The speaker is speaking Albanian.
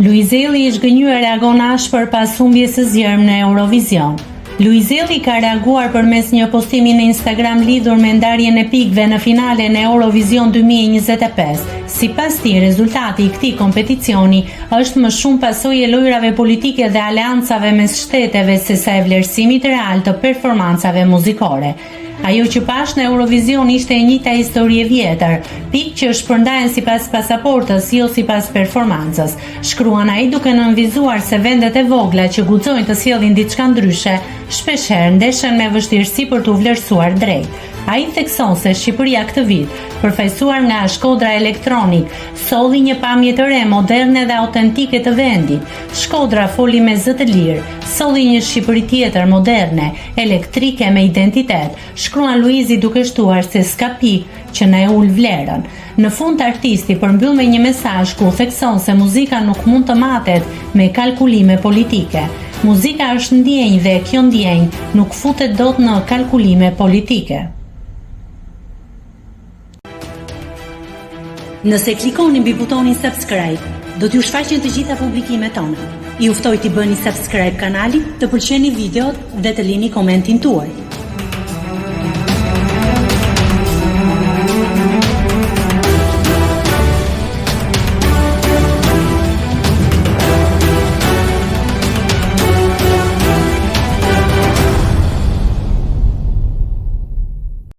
Luizelli i zhgënjur reagon ashpër pas humbjes së zgjermë në Eurovision. Luizelli ka reaguar përmes një postimi në Instagram lidhur me ndarjen e pikëve në finalen e Eurovision 2025. Sipas tij, rezultati i këtij kompeticioni është më shumë pasojë e lojrave politike dhe aleancave mes shteteve sesa e vlerësimit real të performancave muzikore. Ajo që pash në Eurovision ishte e njëjta histori e vjetër, pikë që shpërndahen sipas pasaportës, jo sipas performancës. Shkruan ai duke nënvizuar se vendet e vogla që guxojnë të sjellin diçka ndryshe, shpeshherë ndeshen me vështirësi për t'u vlerësuar drejt. Ai thekson se Shqipëria këtë vit, përfaqësuar nga Shkodra Elektronik, solli një pamje të re, moderne dhe autentike të vendit. Shkodra foli me zë të lirë, solli një Shqipëri tjetër moderne, elektrike me identitet. Shkruan Luizi duke shtuar se s'ka pikë që na e ul vlerën. Në fund artisti përmbyll me një mesazh ku thekson se muzika nuk mund të matet me kalkulime politike. Muzika është ndjenjë dhe kjo ndjenjë nuk futet dot në kalkulime politike. Nëse klikoni mbi butonin subscribe, do t'ju shfaqen të gjitha publikimet tona. Ju ftoj t'i bëni subscribe kanalit, të pëlqeni videot dhe të lini komentin tuaj.